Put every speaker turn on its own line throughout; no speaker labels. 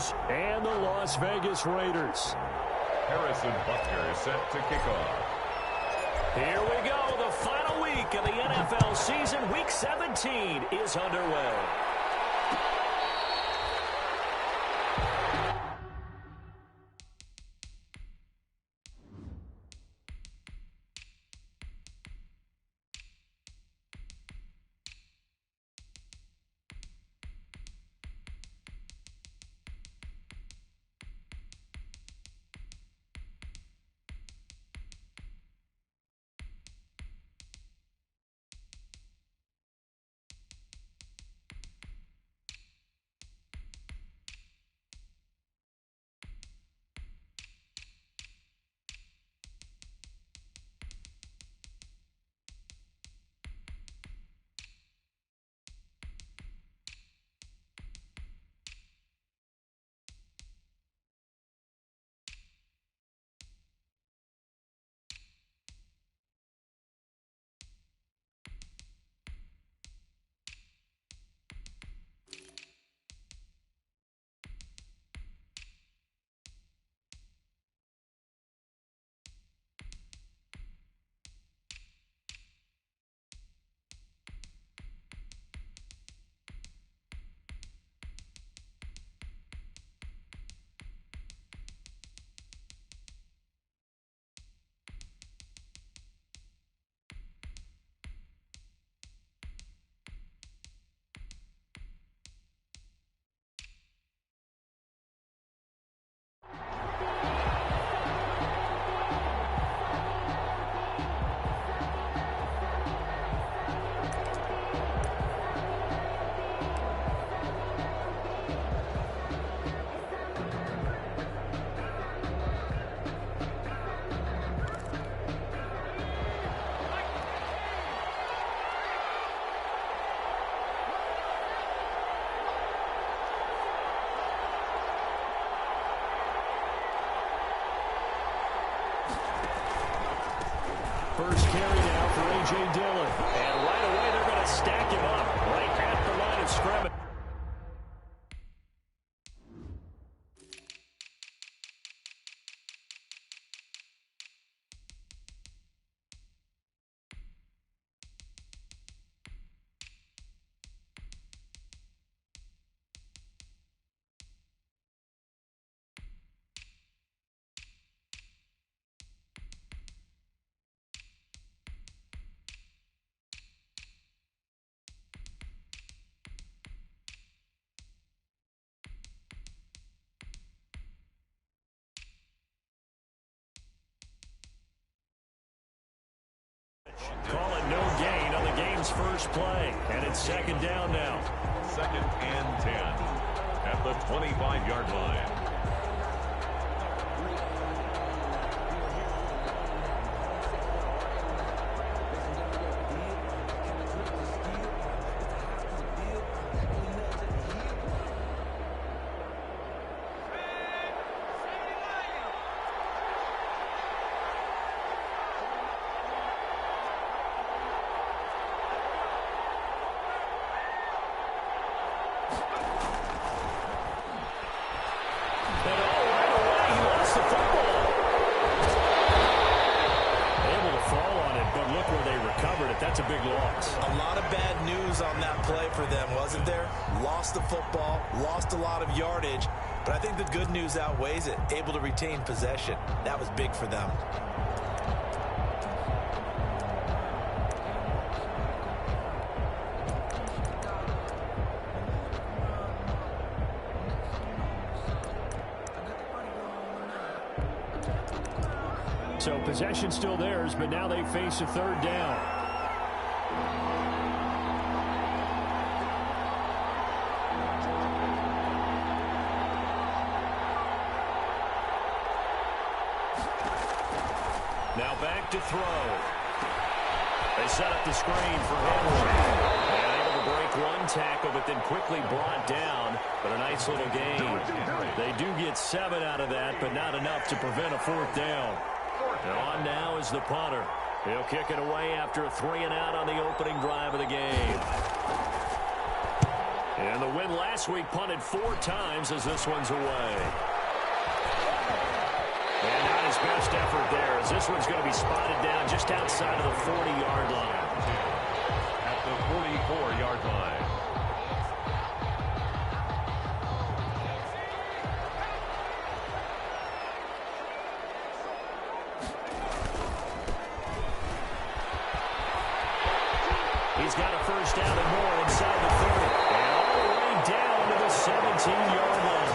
Eagles and the Las Vegas Raiders.
Harrison Butker is set to kick off.
Here we go. The final week of the NFL season. Week 17 is underway. First carry now for A.J. Dillon. And right away they're going to stack him up right at the line of scrimmage. Call it no gain on the game's first play. And it's second down now.
Second and 10 at the 25-yard line.
That's a big loss.
A lot of bad news on that play for them, wasn't there? Lost the football, lost a lot of yardage, but I think the good news outweighs it. Able to retain possession. That was big for them.
So possession still theirs, but now they face a third down. Now back to throw. They set up the screen for Henry. And able to break one tackle, but then quickly brought down. But a nice little gain. They do get 7 out of that, but not enough to prevent a fourth down. And on now is the punter. He'll kick it away after a 3-and-out on the opening drive of the game. And the win last week punted 4 times as this one's away. And not his best effort there, as this one's going to be spotted down just outside of the 40-yard line.
At the 44-yard line.
He's got a first down and more inside the 30. And all the way down to the 17-yard line.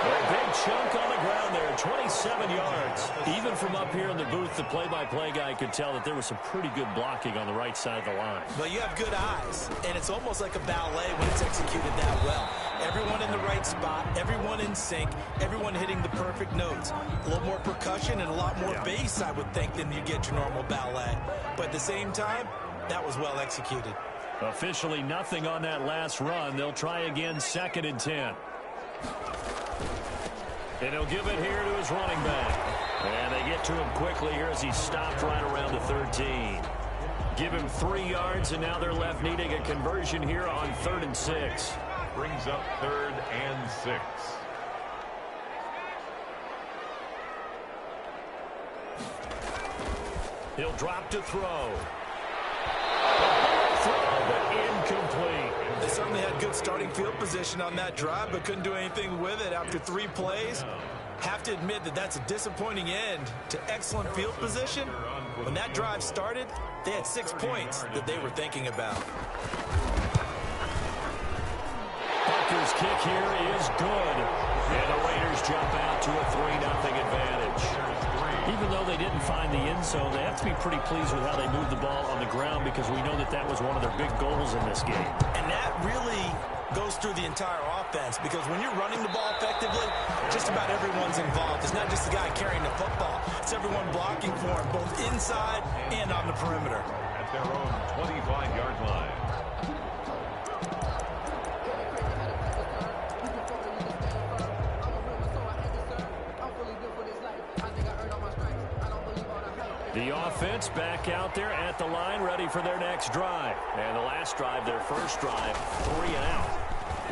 A big chunk on the ground there, 27 yards. Even from up here in the booth, the play-by-play guy could tell that there was some pretty good blocking on the right side of the line.
Well, you have good eyes, and it's almost like a ballet when it's executed that well. Everyone in the right spot, everyone in sync, everyone hitting the perfect notes. A little more percussion and a lot more bass, I would think, than you get your normal ballet. But at the same time, that was well executed.
Officially nothing on that last run. They'll try again, 2nd and 10. And he'll give it here to his running back. And they get to him quickly here as he stopped right around the 13. Give him 3 yards, and now they're left needing a conversion here on 3rd and 6.
Brings up 3rd and 6.
He'll drop to throw. But incomplete.
They certainly had good starting field position on that drive, but couldn't do anything with it after 3 plays. Have to admit that that's a disappointing end to excellent field position. When that drive started, they had 6 points that they were thinking about.
Parker's kick here is good. And the Raiders jump out to a 3-0 advantage. Even though they didn't find the end zone, they have to be pretty pleased with how they moved the ball on the ground, because we know that that was one of their big goals in this game.
And that really goes through the entire offense, because when you're running the ball effectively, just about everyone's involved. It's not just the guy carrying the football. It's everyone blocking for him, both inside and on the perimeter.
At their own 25-yard line.
The offense back out there at the line, ready for their next drive. And the last drive, their first drive, 3 and out.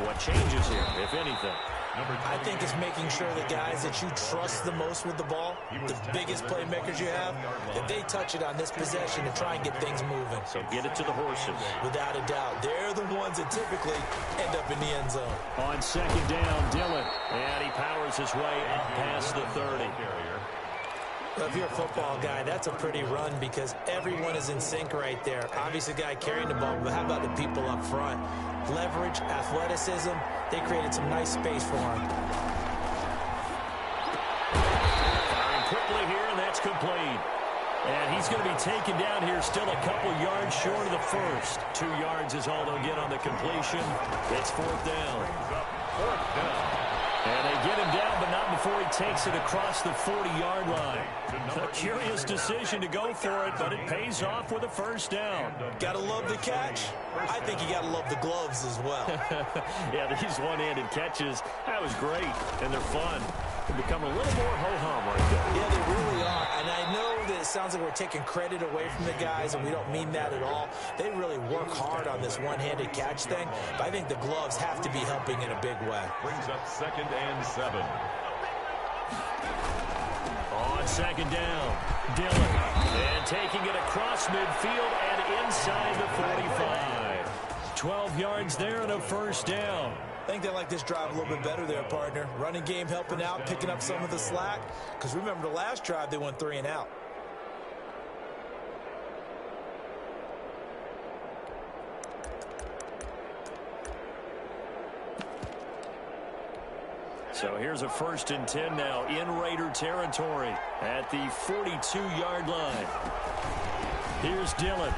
What changes here, if anything?
I think it's making sure the guys that you trust the most with the ball, the biggest playmakers you have, that they touch it on this possession and try and get things moving.
So get it to the horses.
Without a doubt. They're the ones that typically end up in the end zone.
On 2nd down, Dillon. And he powers his way up past the 30.
Well, if you're a football guy, that's a pretty run, because everyone is in sync right there. Obviously, the guy carrying the ball, but how about the people up front? Leverage, athleticism, they created some nice space for him.
Firing quickly here, and that's complete. And he's going to be taken down here, still a couple yards short of the first. 2 yards is all they'll get on the completion. It's 4th down.
4th down.
And they get him down, but not before he takes it across the 40-yard line. A curious decision to go for it, but it pays off with a first down.
Gotta love the catch. I think you gotta love the gloves as well.
Yeah, these one-handed catches, that was great, and they're fun. They become a little more ho-hum right there.
Yeah, they really are. And I know that it sounds like we're taking credit away from the guys, and we don't mean that at all. They really work hard on this one-handed catch thing, but I think the gloves have to be helping in a big way.
Brings up 2nd and 7.
On 2nd down, Dillon. And taking it across midfield and inside the 45. 12 yards there and a first down.
I think they like this drive a little bit better there, partner. Running game helping out, picking up some of the slack. Because remember, the last drive, they went 3 and out.
So here's a 1st and 10 now in Raider territory at the 42-yard line. Here's Dillon.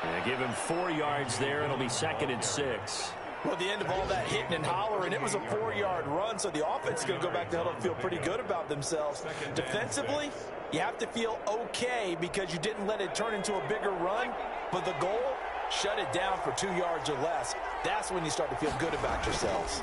And give him 4 yards there. It'll be 2nd and 6.
Well, the end of all that hitting and hollering, it was a 4-yard run, so the offense is going to go back to huddle and feel pretty good about themselves. Defensively, you have to feel okay because you didn't let it turn into a bigger run, but the goal, shut it down for 2 yards or less. That's when you start to feel good about yourselves.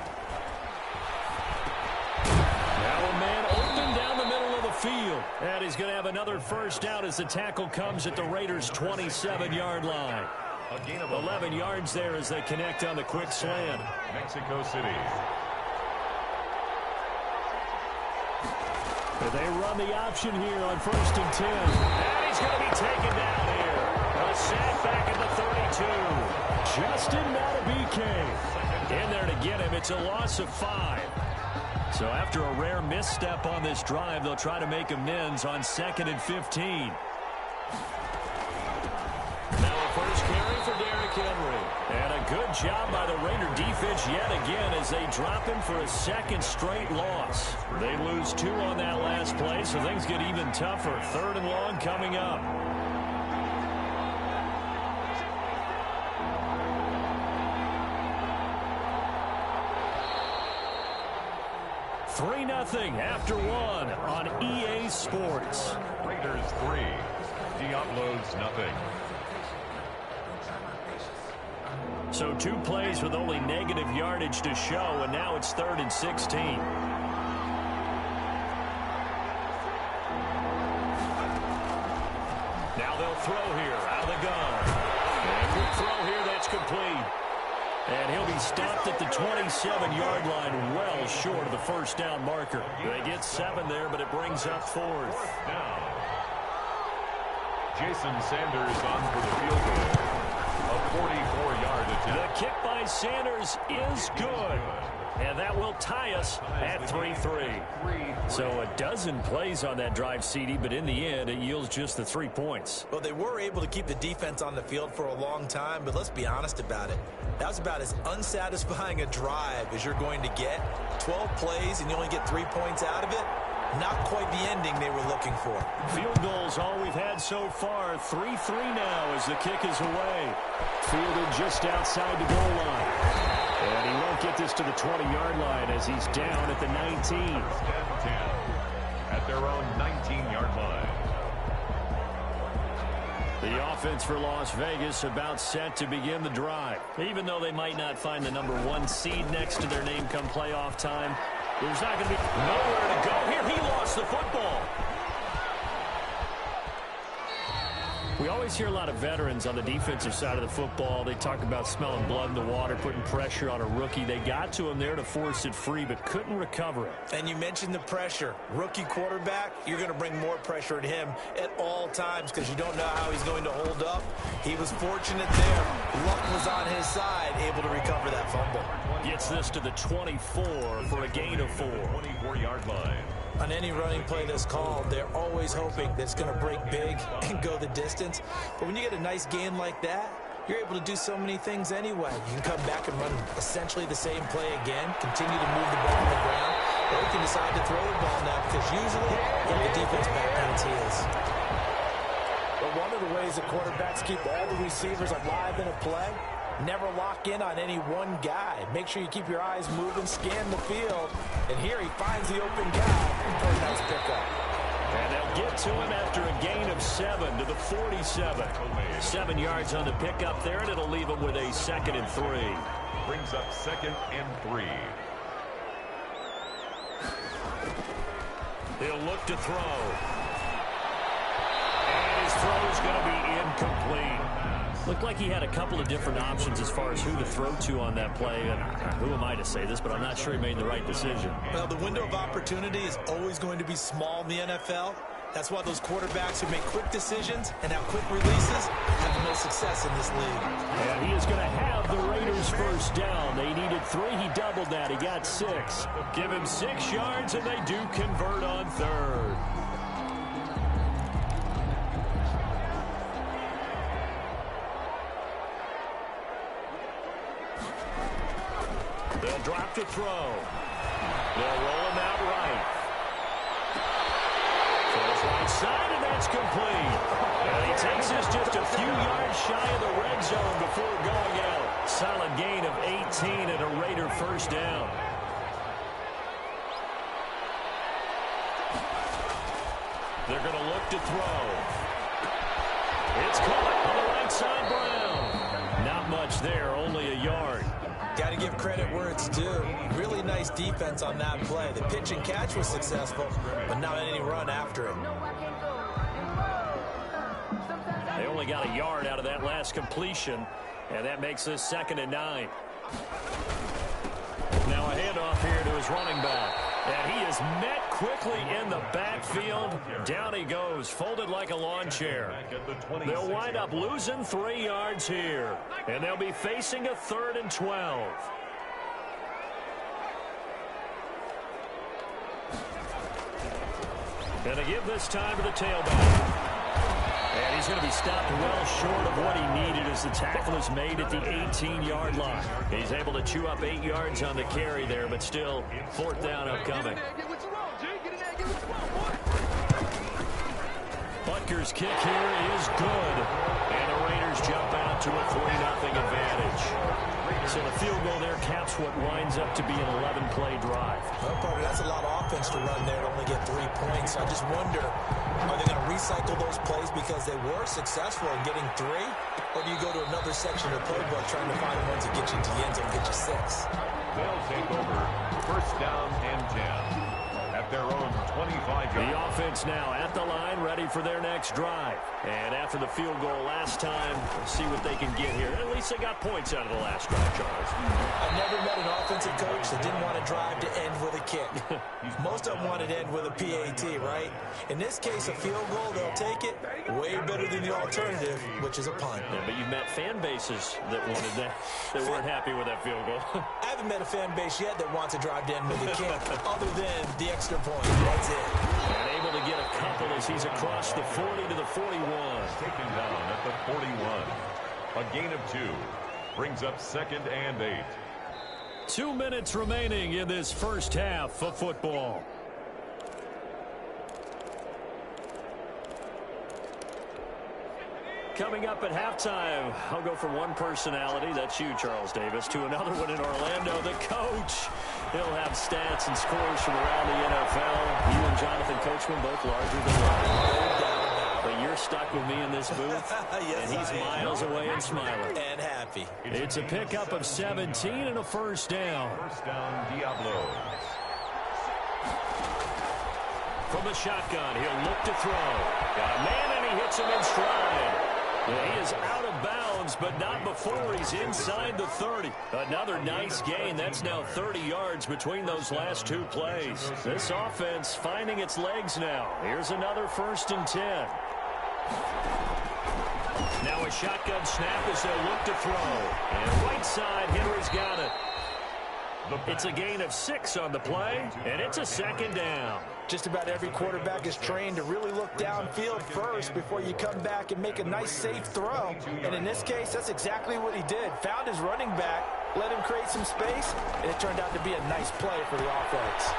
Now a man open down the middle of the field. And he's going to have another first down as the tackle comes at the Raiders' 27-yard line.
A gain of
11 yards there as they connect on the quick slant.
Mexico City.
They run the option here on 1st and 10. And he's going to be taken down here. A sack back at the 32. Justin Madubuike in there to get him. It's a loss of 5. So after a rare misstep on this drive, they'll try to make amends on 2nd and 15. Now a first carry for Derrick Henry. And a good job by the Raider defense yet again as they drop him for a 2nd straight loss. They lose 2 on that last play, so things get even tougher. 3rd and long coming up. Three 0 after 1 on EA Sports.
Raiders 3. Diablos nothing.
So 2 plays with only negative yardage to show, and now it's 3rd and 16. Now they'll throw here out of the gun. And quick throw here, that's complete. And he'll be stopped at the 27-yard line, well short of the first down marker. They get 7 there, but it brings up 4th.
Down. Jason Sanders on for the field goal. A 44-yard attempt.
The kick by Sanders is good. And that will tie us at 3-3. So a dozen plays on that drive, CD, but in the end, it yields just the 3 points.
Well, they were able to keep the defense on the field for a long time, but let's be honest about it. That was about as unsatisfying a drive as you're going to get. 12 plays and you only get 3 points out of it. Not quite the ending they were looking for.
Field goals all we've had so far. 3-3 now as the kick is away. Fielded just outside the goal line. And he won't get this to the 20-yard line as he's down at the 19.
10 at their own 19-yard line.
The offense for Las Vegas about set to begin the drive. Even though they might not find the number 1 seed next to their name come playoff time, there's not going to be nowhere to go here. He lost the football. We always hear a lot of veterans on the defensive side of the football. They talk about smelling blood in the water, putting pressure on a rookie. They got to him there to force it free, but couldn't recover it.
And you mentioned the pressure. Rookie quarterback, you're going to bring more pressure at him at all times because you don't know how he's going to hold up. He was fortunate there. Luck was on his side, able to recover that fumble.
Gets this to the 24 for a gain of 4.
24-yard line.
On any running play that's called, they're always hoping that it's going to break big and go the distance. But when you get a nice gain like that, you're able to do so many things anyway. You can come back and run essentially the same play again, continue to move the ball on the ground, or you can decide to throw the ball now because usually you have the defense back on its heels. But one of the ways that quarterbacks keep all the receivers alive in a play, never lock in on any one guy. Make sure you keep your eyes moving, scan the field. And here he finds the open guy for a nice pickup.
And they'll get to him after a gain of 7 to the 47. 7 yards on the pickup there, and it'll leave him with a 2nd and 3.
Brings up 2nd and 3.
He'll look to throw. And his throw is going to be incomplete. Looked like he had a couple of different options as far as who to throw to on that play. And who am I to say this, but I'm not sure he made the right decision.
Well, the window of opportunity is always going to be small in the NFL. That's why those quarterbacks who make quick decisions and have quick releases have the most success in this league.
And he is going to have the Raiders first down. They needed 3. He doubled that. He got 6. Give him 6 yards, and they do convert on 3rd. They'll drop to throw. They'll roll him out right. Throws right side, and that's complete. And he takes this just a few yards shy of the red zone before going out. Solid gain of 18 and a Raider first down. They're going to look to throw. It's caught on the right side, Brown. Not much there, only a yard.
Got to give credit where it's due. Really nice defense on that play. The pitch and catch was successful, but not any run after it.
They only only got a yard out of that last completion, and that makes this 2nd and 9. Now a handoff here to his running back. And he is met quickly in the backfield. Down he goes, folded like a lawn chair. They'll wind up losing 3 yards here. And they'll be facing a 3rd and 12. And they give this time to the tailback. And he's going to be stopped well short of what he needed as the tackle is made at the 18-yard line. He's able to chew up 8 yards on the carry there, but still 4th down upcoming. Butker's kick here is good. And the Raiders jump out to a 3-0 advantage. So the field goal there caps what winds up to be an 11-play drive.
Well, Parker, that's a lot of offense to run there to only get 3 points. I just wonder, are they going to recycle those plays because they were successful in getting 3? Or do you go to another section of the playbook trying to find ones that get you to the end zone and get you 6?
They'll take over 1st down and 10 at their own 25-yard.
The offense now at the line, ready for their next drive. And after the field goal last time, let's see what they can get here. At least they got points out of the last drive, Charles.
I've never met an offensive coach that didn't want to drive to end with a kick. Most of them wanted to end with a PAT, right? In this case, a field goal, they'll take it way better than the alternative, which is a punt.
Yeah, but you've met fan bases that wanted that, that weren't happy with that field goal.
I haven't met a fan base yet that wants to drive to end with a kick, other than the extra point. That's it.
And able to get a couple as he's across the 40 to the 41.
Taken down at the 41. A gain of 2. Brings up 2nd and 8.
2 minutes remaining in this first half of football. Coming up at halftime, I'll go from one personality, that's you, Charles Davis, to another one in Orlando, the coach. He'll have stats and scores from around the NFL. You and Jonathan Coachman both larger than life. But you're stuck with me in this booth,
Yes,
and he's miles away and smiling.
And happy.
It's a pickup of 17 and a 1st down.
1st down, Diablo.
From the shotgun, he'll look to throw. Got a man, and he hits him in stride. Yeah, he is out of bounds, but not before he's inside the 30. Another nice gain. That's now 30 yards between those last 2 plays. This offense finding its legs now. Here's another 1st and 10. Now a shotgun snap as they'll look to throw. And right side, Henry's got it. It's a gain of 6 on the play, and it's a 2nd down.
Just about every quarterback is trained to really look downfield first before you come back and make a nice, safe throw. And in this case, that's exactly what he did. Found his running back, let him create some space, and it turned out to be a nice play for the offense.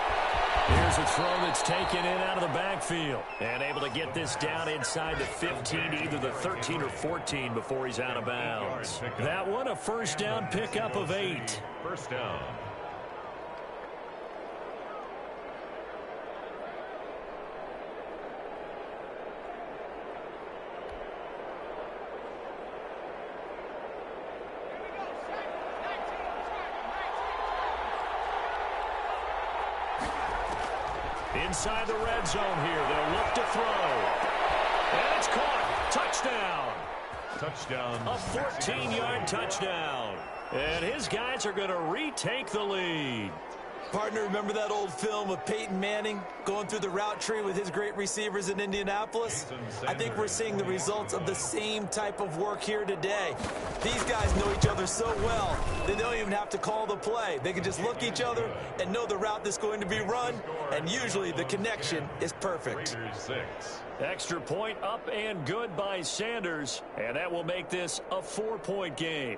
Here's a throw that's taken in out of the backfield. And able to get this down inside the 15, either the 13 or 14 before he's out of bounds. That one, a 1st down pickup of 8.
1st down.
Inside the red zone here. They'll look to throw. And it's caught. Touchdown.
Touchdown.
A 14-yard touchdown. And his guys are going to retake the lead.
Partner, remember that old film of Peyton Manning going through the route tree with his great receivers in Indianapolis? I think we're seeing the results of the same type of work here today. These guys know each other so well, they don't even have to call the play. They can just look each other and know the route that's going to be run, and usually the connection is perfect.
Raiders 6.
Extra point up and good by Sanders, and that will make this a 4-point game.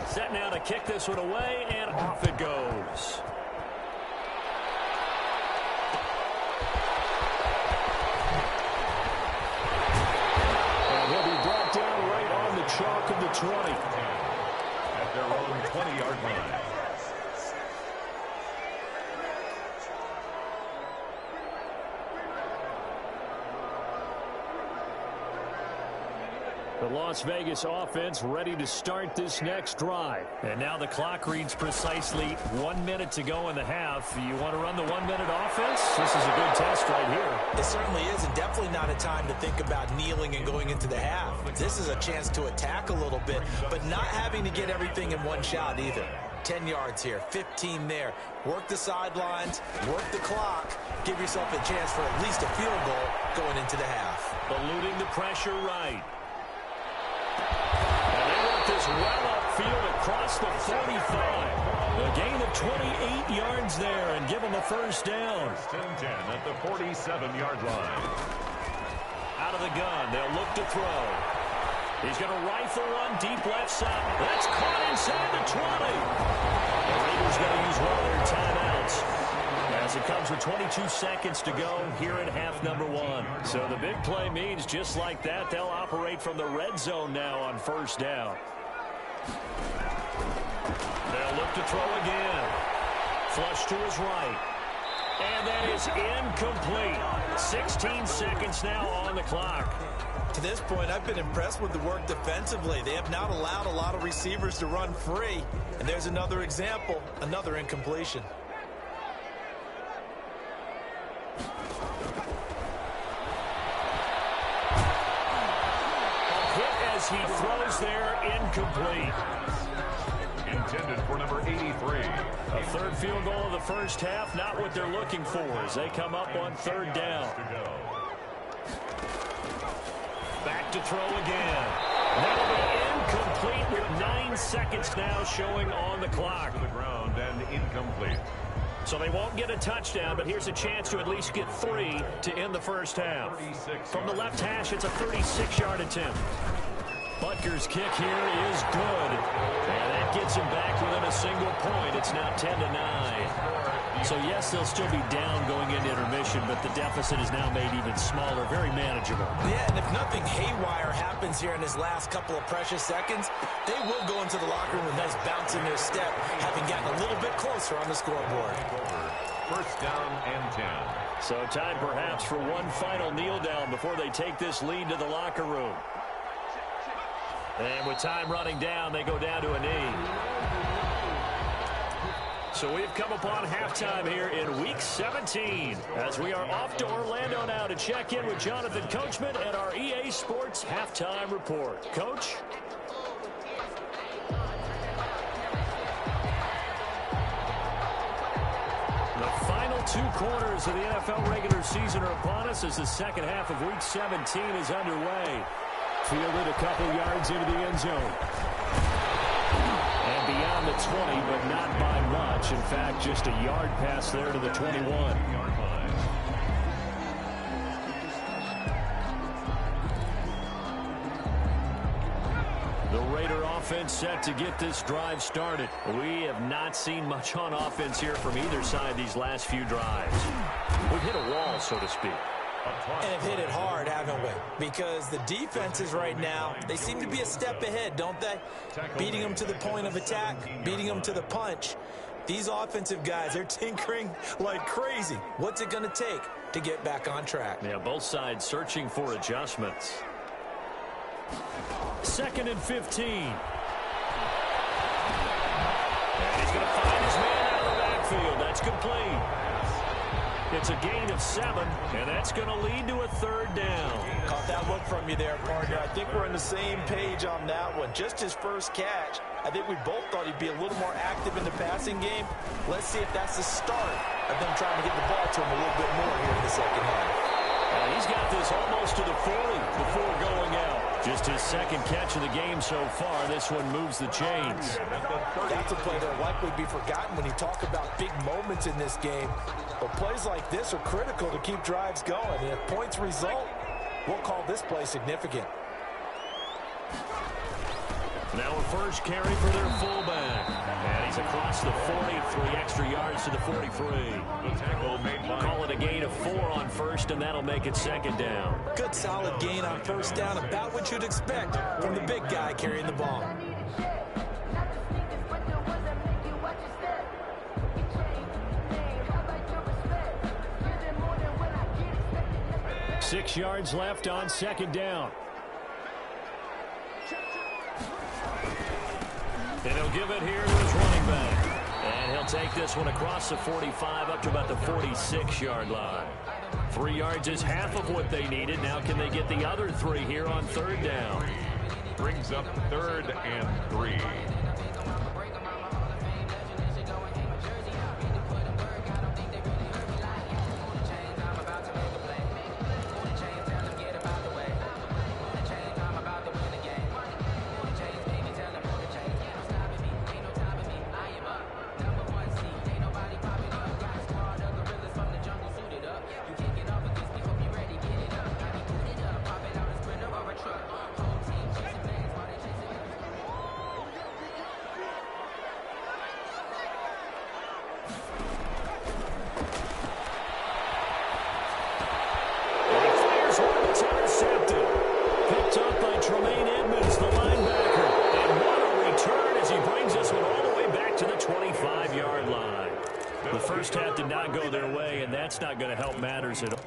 Set now to kick this one away, and off it goes. And he'll be brought down right on the chalk of the 20.
At their own 20-yard line.
The Las Vegas offense ready to start this next drive. And now the clock reads precisely 1 minute to go in the half. You want to run the 1 minute offense? This is a good test right here.
It certainly is, and definitely not a time to think about kneeling and going into the half. This is a chance to attack a little bit, but not having to get everything in one shot either. 10 yards here, 15 there. Work the sidelines, work the clock. Give yourself a chance for at least a field goal going into the half.
Eluding the pressure right. And they want this well upfield across the 45. A gain of 28 yards there and give them a first down.
First and 10 at the 47-yard line.
Out of the gun, they'll look to throw. He's going to rifle one deep left side. That's caught inside the 20. The Raiders going to use one of their timeouts as it comes with 22 seconds to go here in half number 1. So the big play means just like that, they'll operate from the red zone now on first down. They'll look to throw again. Flush to his right. And that is incomplete. 16 seconds now on the clock.
To this point, I've been impressed with the work defensively. They have not allowed a lot of receivers to run free. And there's another example, another incompletion.
As he throws there, incomplete.
Intended for number 83.
A third field goal of the first half, not what they're looking for as they come up on third down. Back to throw again. That'll be incomplete with 9 seconds now showing on the clock.
To the ground and incomplete.
So they won't get a touchdown, but here's a chance to at least get 3 to end the first half. From the left hash, it's a 36-yard attempt. Butker's kick here is good. And that gets him back within a single point. It's now 10-9. So, yes, they'll still be down going into intermission, but the deficit is now made even smaller, very manageable.
Yeah, and if nothing haywire happens here in his last couple of precious seconds, they will go into the locker room with a nice bounce in their step, having gotten a little bit closer on the scoreboard.
First down and 10.
So time perhaps for one final kneel down before they take this lead to the locker room. And with time running down, they go down to a knee. So we've come upon halftime here in Week 17 as we are off to Orlando now to check in with Jonathan Coachman and our EA Sports Halftime Report. Coach? The final 2 quarters of the NFL regular season are upon us as the second half of Week 17 is underway. Fielded a couple yards into the end zone. And beyond the 20, but not by much. In fact, just a yard pass there to the 21. The Raider offense set to get this drive started. We have not seen much on offense here from either side these last few drives. We've hit a wall, so to speak.
And have hit it hard, haven't we? Because the defenses right now, they seem to be a step ahead, don't they? Beating them to the point of attack, beating them to the punch. These offensive guys, they're tinkering like crazy. What's it going to take to get back on track?
Yeah, both sides searching for adjustments. 2nd and 15. And he's going to find his man out of the backfield. That's complete. It's a gain of 7, and that's going to lead to a third down.
Caught that look from you there, partner. I think we're on the same page on that one. Just his first catch. I think we both thought he'd be a little more active in the passing game. Let's see if that's the start of them trying to get the ball to him a little bit more here in the second half.
He's got this almost to the 40 before going out. Just his second catch of the game so far. This one moves the chains.
That's a play that will likely be forgotten when you talk about big moments in this game. But plays like this are critical to keep drives going. And if points result, we'll call this play significant.
Now a first carry for their fullback. And he's across the 40, 3 extra yards to the 43.
The tackle made by...
Call it a gain of 4 on first, and that'll make it second down.
Good solid gain on first down, about what you'd expect from the big guy carrying the ball. Six yards left on second down.
he'll give it here to his running back. And he'll take this one across the 45 up to about the 46-yard line. 3 yards is half of what they needed. Now can they get the other 3 here on third down?
Brings up 3rd and 3.
First half did not go their way, and that's not going to help matters at all.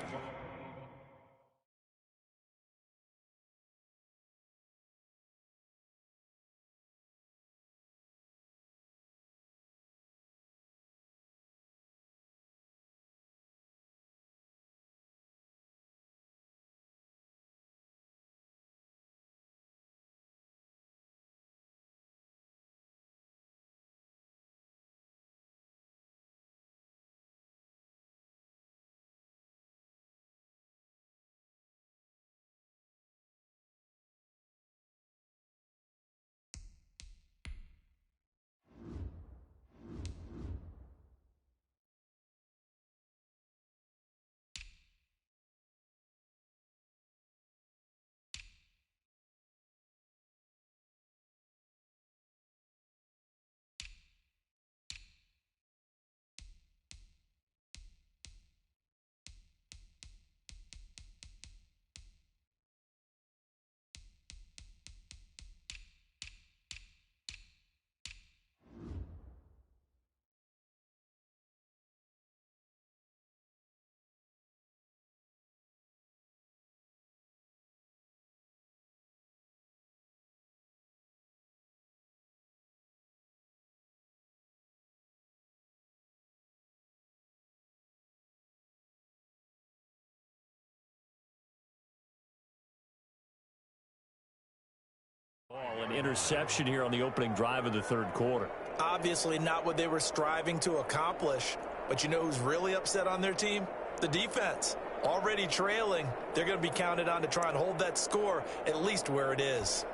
An interception here on the opening drive of the third quarter.
Obviously not what they were striving to accomplish. But you know who's really upset on their team? The defense. Already trailing. They're going to be counted on to try and hold that score at least where it is.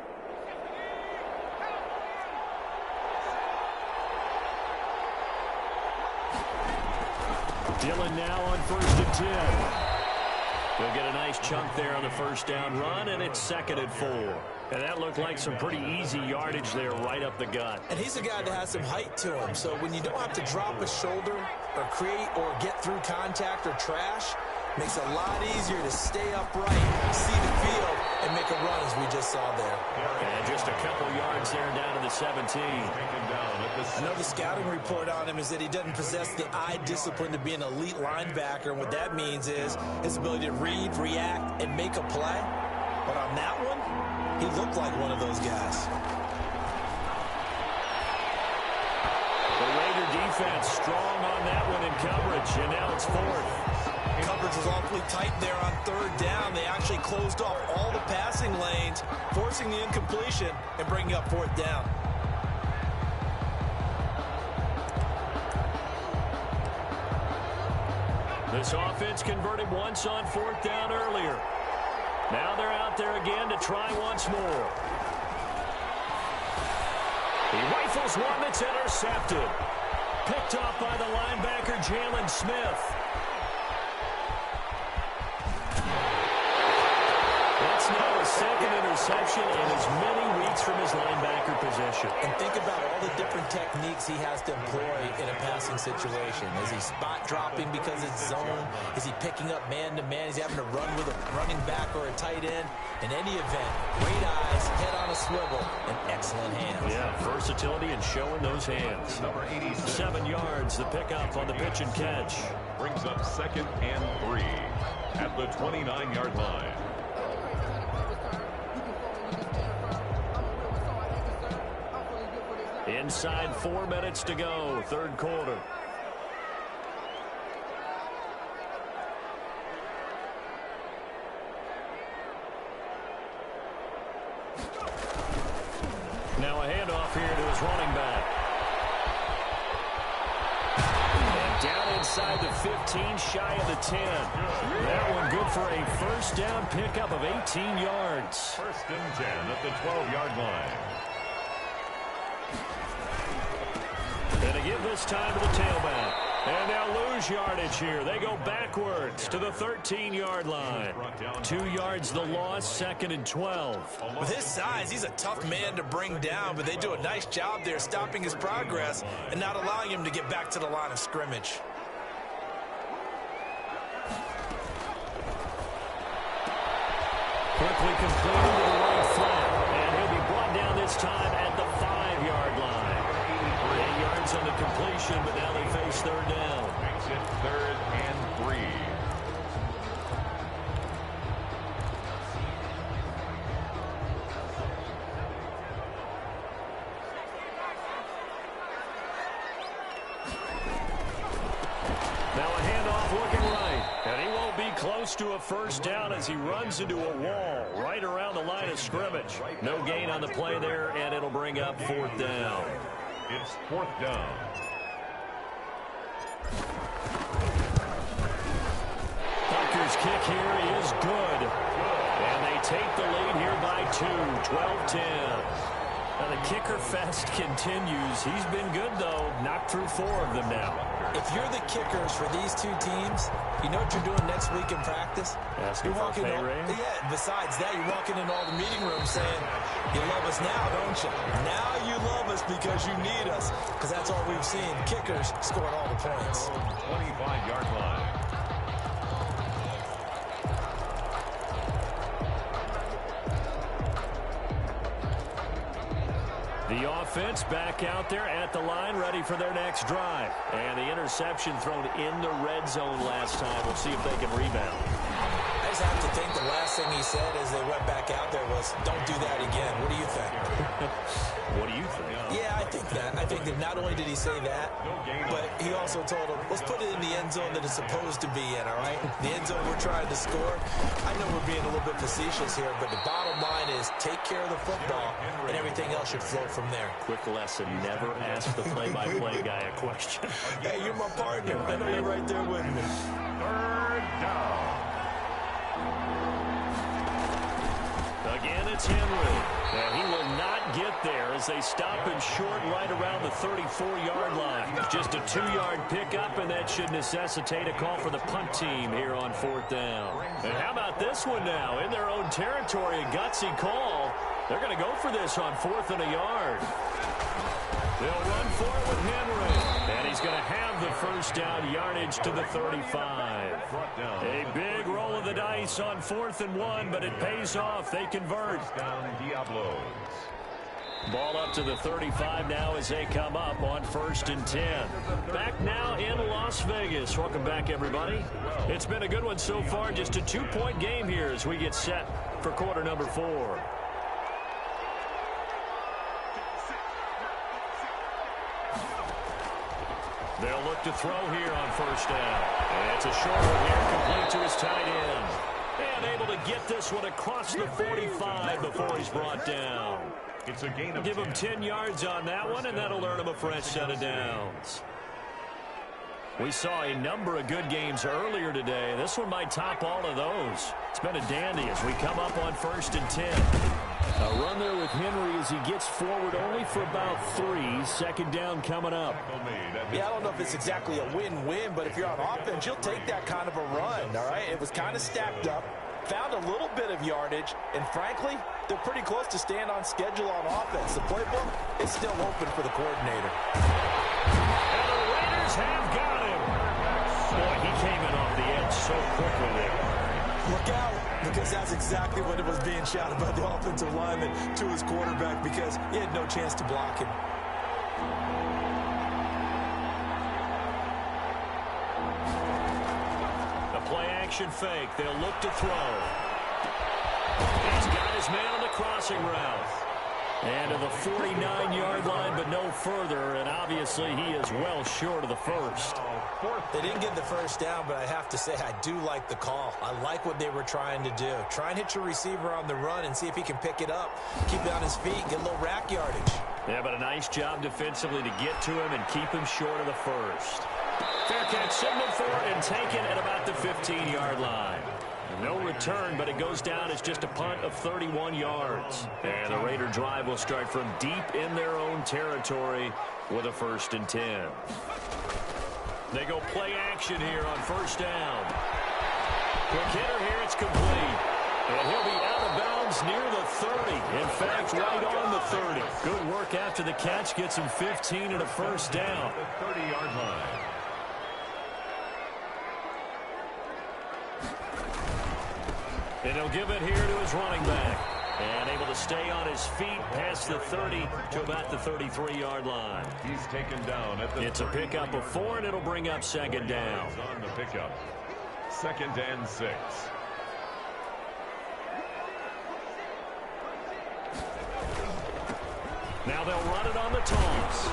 Dillon now on 1st and 10. They'll get a nice chunk there on the first down run, and it's 2nd and 4. And that looked like some pretty easy yardage there right up the gut.
And he's a guy that has some height to him, so when you don't have to drop a shoulder or create or get through contact or trash, makes it a lot easier to stay upright, see the field, and make a run as we just saw there.
And just a couple yards there down to the 17.
I know the scouting report on him is that he doesn't possess the eye discipline to be an elite linebacker, and what that means is his ability to read, react, and make a play. But on that one, he looked like one of those guys.
The Raider defense strong on that one in coverage, and now it's 4th.
Coverage was awfully tight there on 3rd down. They actually closed off all the passing lanes, forcing the incompletion and bringing up 4th down.
This offense converted once on 4th down earlier. Now they're out there again to try once more. He rifles one that's intercepted. Picked off by the linebacker, Jalen Smith. That's now his 2nd interception in as many weeks from his linebacker position.
And think about all the different techniques he has to employ in a passing situation. Is he spot dropping because it's zone? Is he picking up man-to-man? Is he having to run with a running back or a tight end? In any event, great eyes, head on a swivel, and excellent hands.
Yeah, versatility and showing those hands.
Number 86.
7 yards, the pickup on the pitch and catch.
Brings up 2nd and 3 at the 29-yard line.
Inside 4 minutes to go, third quarter. Now a handoff here to his running back. And down inside the 15, shy of the 10. That one good for a first down pickup of 18 yards.
First and 10 at the 12-yard line.
And to give this time to the tailback. And they'll lose yardage here. They go backwards to the 13-yard line. 2 yards the loss, second and 12.
With his size, he's a tough man to bring down, but they do a nice job there stopping his progress and not allowing him to get back to the line of scrimmage.
Quickly completed to the right flat. And he'll be brought down this time at the 5-yard line. 8 yards on the completion, but now they face third down.
Makes it 3rd and 3.
Now a handoff looking right. And he won't be close to a first down as he runs into a wall right around the line of scrimmage. No gain on the play there, and it'll bring up fourth down.
It's 4th down.
Tucker's kick here is good. And they take the lead here by 2, 12-10. Now the kicker fest continues. He's been good, though. Knocked through 4 of them now.
If you're the kickers for these two teams, you know what you're doing next week in practice?
Asking for a pay raise?
Yeah, besides that, you're walking in all the meeting rooms saying, you love us now, don't you? Now you love us because you need us. Because that's all we've seen. Kickers scoring all the points.
25-yard line.
The offense back out there at the line, ready for their next drive. And the interception thrown in the red zone last time. We'll see if they can rebound.
I just have to think the last thing he said as they went back out there was, don't do that again. What do you think?
What do you think?
Yeah, I think that. I think that not only did he say that, but he also told him, let's put it in the end zone that it's supposed to be in, all right? The end zone we're trying to score. I know we're being a little bit facetious here, but the bottom line is take care of the football, and everything else should flow from there.
Quick lesson, never ask the play-by-play guy a question.
Hey, you're my partner. I know you're right there with me.
3rd down.
Again, it's Henry. And he will not get there as they stop him short right around the 34-yard line. Just a 2-yard pickup, and that should necessitate a call for the punt team here on 4th down. And how about this one now? In their own territory, a gutsy call. They're going to go for this on 4th and a yard. They'll run for it with Henry. And he's going to have the first down, yardage to the 35. A big roll of the dice on 4th and 1, but it pays off. They convert.
Down Diablos.
Ball up to the 35 now as they come up on 1st and 10. Back now in Las Vegas. Welcome back, everybody. It's been a good one so far. Just a 2-point game here as we get set for quarter number 4. They'll look to throw here on 1st down. And it's a short one here, complete to his tight end. And able to get this one across the 45 before he's brought down.
It's a gain of
Give him 10 yards on that one, and that'll earn him a fresh set of downs. We saw a number of good games earlier today. This one might top all of those. It's been a dandy as we come up on 1st and 10. A run there with Henry as he gets forward only for about 3. 2nd down coming up.
Yeah, I don't know if it's exactly a win-win, but if you're on offense, you'll take that kind of a run, all right? It was kind of stacked up, found a little bit of yardage, and frankly, they're pretty close to staying on schedule on offense. The playbook is still open for the coordinator.
And the Raiders have got him. Boy, he came in off the edge so quickly there.
Look out, because that's exactly what it was being shouted by the offensive lineman to his quarterback because he had no chance to block him.
The play-action fake. They'll look to throw. He's got his man on the crossing route. And to the 49-yard line, but no further. And obviously, he is well short of the first.
They didn't get the first down, but I have to say I do like the call. I like what they were trying to do. Try and hit your receiver on the run and see if he can pick it up, keep it on his feet, get a little rack yardage.
Yeah, but a nice job defensively to get to him and keep him short of the first. Fair catch signaled for and taken at about the 15-yard line. No return, but it goes down as just a punt of 31 yards. And the Raider drive will start from deep in their own territory with a 1st and 10. They go play action here on 1st down. Quick hitter here, it's complete. And he'll be out of bounds near the 30. In fact, right on the 30. Good work after the catch, gets him 15 and a 1st down.
The 30-yard line.
And he'll give it here to his running back. And able to stay on his feet past the 30 to about the 33-yard line.
He's taken down at the
It's a pickup of 4, and it'll bring up 2nd down.
On the pickup. 2nd and 6.
Now they'll run it on the toss.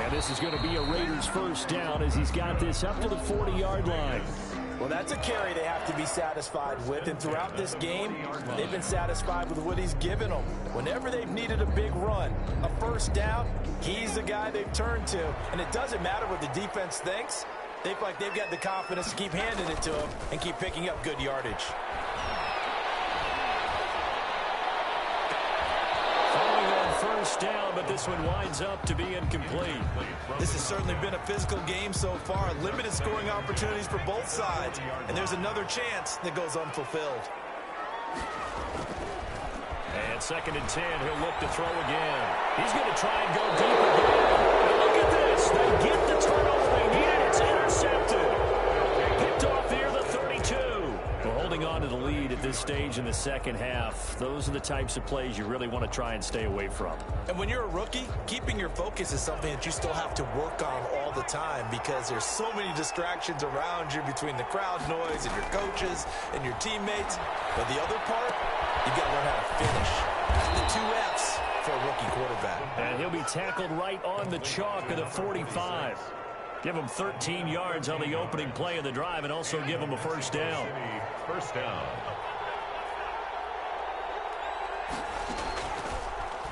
And this is going to be a Raiders 1st down as he's got this up to the 40-yard line.
Well, that's a carry they have to be satisfied with, and throughout this game, they've been satisfied with what he's given them. Whenever they've needed a big run, a 1st down, he's the guy they've turned to. And it doesn't matter what the defense thinks. They feel like they've got the confidence to keep handing it to him and keep picking up good yardage.
First down, but this one winds up to be incomplete.
This has certainly been a physical game so far. Limited scoring opportunities for both sides. And there's another chance that goes unfulfilled.
And 2nd and 10, he'll look to throw again. He's going to try and go deep again. And look at this. They get the turnover they need. It's intercepted. Picked off near the 32. Well, holding on to the lead at this stage in the 2nd half, those are the types of plays you really want to try and stay away from.
And when you're a rookie, keeping your focus is something that you still have to work on all the time because there's so many distractions around you between the crowd noise and your coaches and your teammates. But the other part, you've got to learn how to finish. The 2 F's for a rookie quarterback.
And he'll be tackled right on the chalk of the 45. Give him 13 yards on the opening play of the drive and also give him a 1st down.
1st down.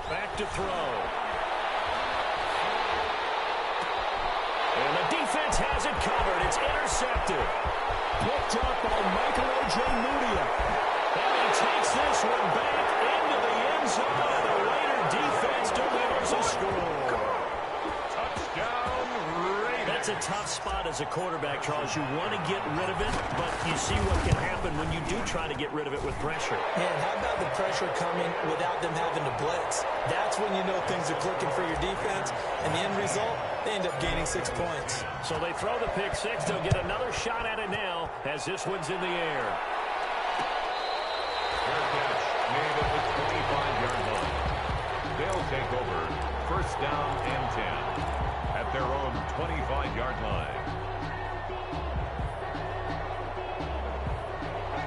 Back to throw. And the defense has it covered. It's intercepted. Picked up by Michael Ojemudia. And he takes this one back into the end zone. And the Raider defense delivers a score.
Touchdown, Raiders.
That's a tough spot as a quarterback, Charles. You want to get rid of it, but you see what can happen when you do try to get rid of it with pressure.
And how about the pressure coming without them having to blitz? That's when you know things are clicking for your defense. And the end result, they end up gaining 6 points.
So they throw the pick 6. They'll get another shot at it now as this one's in the air.
Fair catch made at the 25-yard line. They'll take over 1st down and 10 at their own 25-yard line.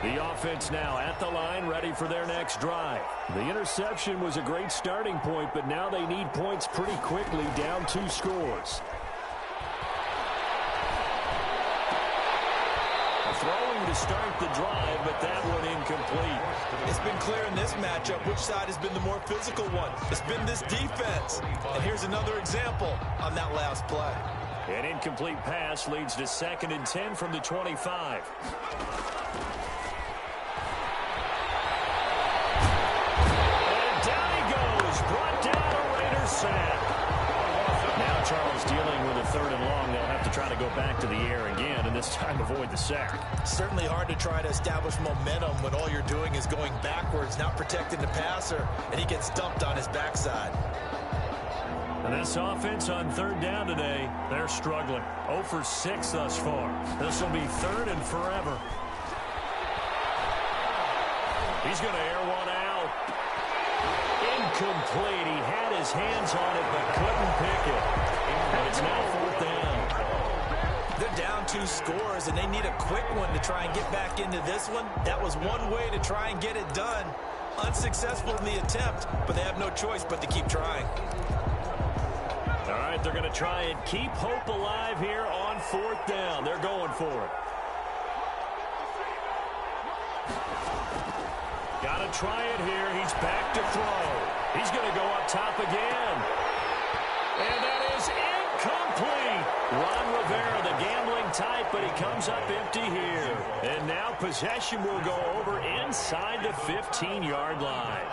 The offense now at the line, ready for their next drive. The interception was a great starting point, but now they need points pretty quickly, down 2 scores. Throwing to start the drive, but that one incomplete.
It's been clear in this matchup which side has been the more physical one. It's been this defense. And here's another example on that last play.
An incomplete pass leads to 2nd and 10 from the 25. Brought down a Raiders sack. Now Charles dealing with a 3rd and long. They'll have to try to go back to the air again, and this time avoid the sack.
Certainly hard to try to establish momentum when all you're doing is going backwards, not protecting the passer, and he gets dumped on his backside.
And this offense on 3rd down today, they're struggling. 0 for 6 thus far. This will be 3rd and forever. He's going to air one out. Incomplete. He had his hands on it, but couldn't pick it. And it's now 4th down.
They're down 2 scores, and they need a quick one to try and get back into this one. That was one way to try and get it done. Unsuccessful in the attempt, but they have no choice but to keep trying.
All right, they're going to try and keep hope alive here on 4th down. They're going for it. Got to try it here. He's back to throw. He's going to go up top again. And that is incomplete. Ron Rivera, the gambling type, but he comes up empty here. And now possession will go over inside the 15-yard line.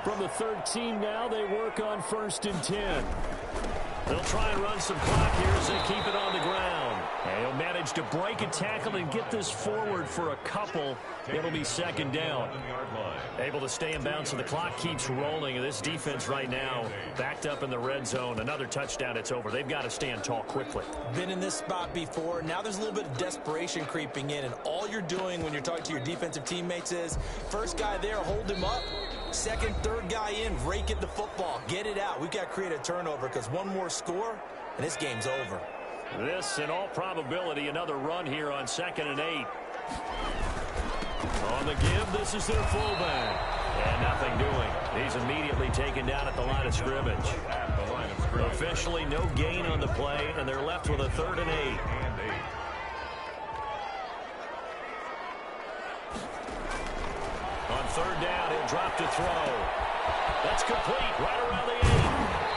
From the 13 now, they work on 1st and 10. They'll try and run some clock here as they keep it on the ground. And he'll manage to break a tackle and get this forward for a couple. It'll be 2nd down. Able to stay in bounds, so the clock keeps rolling. This defense right now backed up in the red zone. Another touchdown, it's over. They've got to stand tall quickly.
Been in this spot before. Now there's a little bit of desperation creeping in, and all you're doing when you're talking to your defensive teammates is first guy there, hold him up. Second, third guy in, rake at the football. Get it out. We've got to create a turnover because one more score, and this game's over.
This, in all probability, another run here on 2nd and 8. On the give, this is their fullback. And nothing doing. He's immediately taken down at the line of scrimmage. Officially no gain on the play, and they're left with a 3rd and 8. On 3rd down, he'll drop to throw. That's complete right around the 8.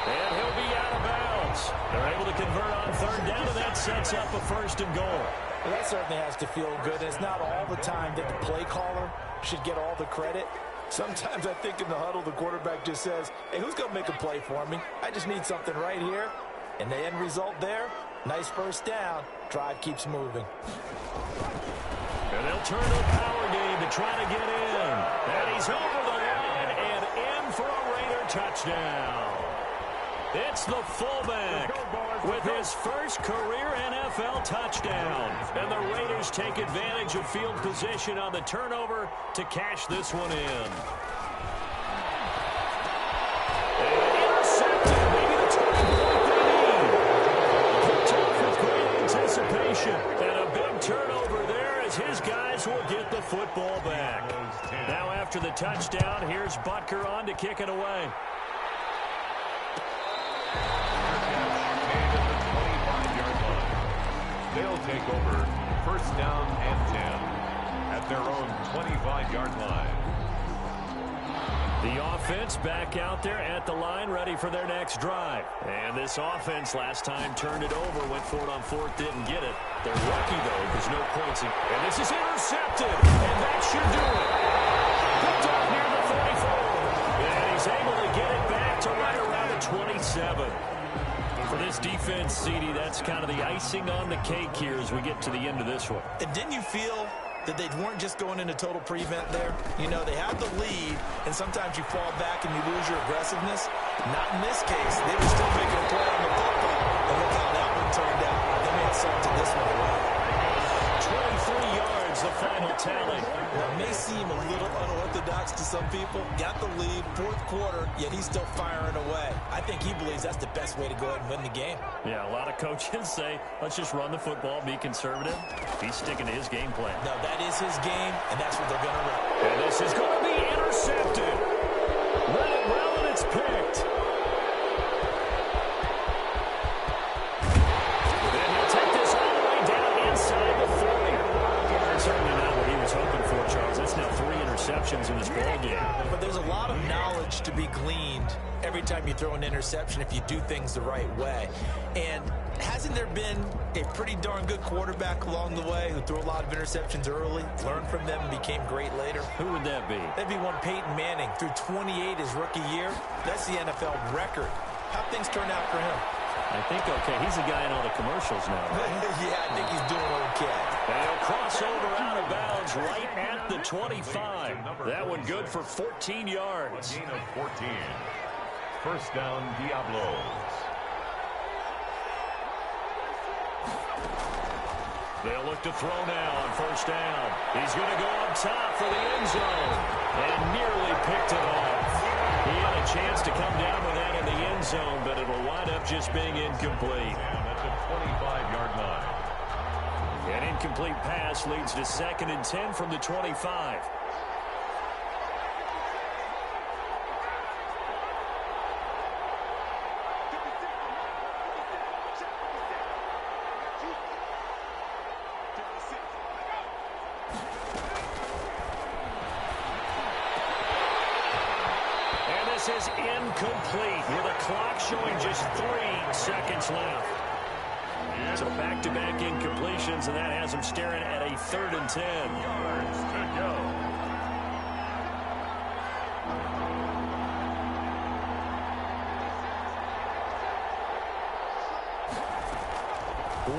And he'll be out of bounds. They're able to convert on 3rd down, and that sets up a 1st and goal.
Well, that certainly has to feel good. It's not all the time that the play caller should get all the credit. Sometimes I think in the huddle, the quarterback just says, hey, who's going to make a play for me? I just need something right here. And the end result there, nice 1st down. Drive keeps moving.
And they'll turn to a power game to try to get in. And he's over the line and in for a Raider touchdown. It's the fullback with his first career NFL touchdown. And the Raiders take advantage of field position on the turnover to cash this one in. And intercepted. Maybe the turning point they need. Picked off with great anticipation. And a big turnover there as his guys will get the football back. Now after the touchdown, here's Butker on to kick it away.
They'll take over 1st down and 10 at their own 25-yard line.
The offense back out there at the line, ready for their next drive. And this offense last time turned it over, went for it on 4th, didn't get it. They're lucky, though, there's no points. And this is intercepted, and that should do it. Picked up near the 34. And he's able to get it back to right around the 27. For this defense, CD, that's kind of the icing on the cake here as we get to the end of this one.
And didn't you feel that they weren't just going into total prevent there? You know, they have the lead, and sometimes you fall back and you lose your aggressiveness. Not in this case. They were still making a play on the football. And look how that one turned out. They may have salted this one away.
23 yards, the final tally.
Well, it may seem a little unorthodox to some people. Got the lead, 4th quarter, yet he's still firing away. I think he believes that's the best way to go ahead and win the game.
Yeah, a lot of coaches say, let's just run the football, be conservative. He's sticking to his game plan.
No, that is his game, and that's what they're going to run.
And this is going to be intercepted. Read it well, and it's picked. And he'll take this all the way down inside the 40. Certainly not what he was hoping for, Charles. That's now 3 interceptions in this ball game.
But there's a lot of knowledge to be gleaned every time you throw an interception if you do things the right way. And hasn't there been a pretty darn good quarterback along the way who threw a lot of interceptions early, learned from them, and became great later?
Who would that be?
That'd be one Peyton Manning. Threw 28 his rookie year. That's the NFL record. How'd things turn out for him?
I think okay. He's the guy in all the commercials now.
Yeah, I think he's doing okay.
And he'll cross over out of bounds right at the 25. That one good for 14 yards.
A gain of 14. 1st down, Diablos.
They'll look to throw now on 1st down. He's going to go up top for the end zone. And nearly picked it off. He had a chance to come down with that in the end zone, but it'll wind up just being incomplete.
At the 25-yard line.
An incomplete pass leads to 2nd and 10 from the 25. pass is incomplete with a clock showing just 3 seconds left. So back-to-back incompletions, and that has him staring at a 3rd and 10.
Yards to go.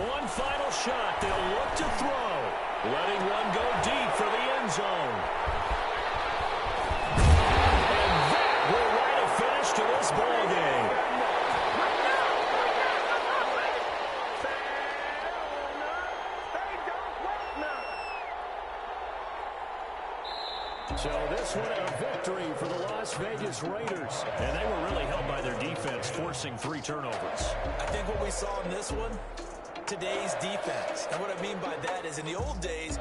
One final shot. They'll look to throw. Letting one go deep for the end zone. And that will write a finish to this ball game. So this one a victory for the Las Vegas Raiders. And they were really held by their defense, forcing 3 turnovers.
I think what we saw in this one, today's defense. And what I mean by that is in the old days,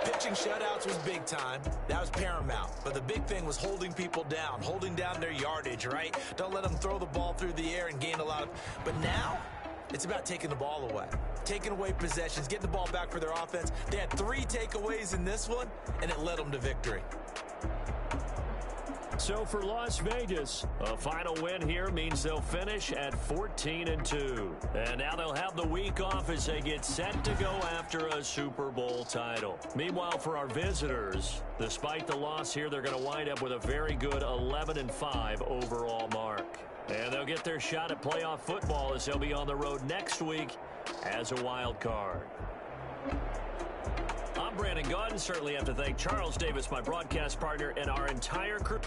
pitching shutouts was big time. That was paramount. But the big thing was holding people down, holding down their yardage, right? Don't let them throw the ball through the air and gain a lot of... But now, it's about taking the ball away. Taking away possessions, getting the ball back for their offense. They had 3 takeaways in this one, and it led them to victory.
So for Las Vegas, a final win here means they'll finish at 14-2. And now they'll have the week off as they get set to go after a Super Bowl title. Meanwhile, for our visitors, despite the loss here, they're going to wind up with a very good 11-5 overall mark. And they'll get their shot at playoff football as they'll be on the road next week as a wild card. I'm Brandon Gaudin. Certainly have to thank Charles Davis, my broadcast partner, and our entire crew.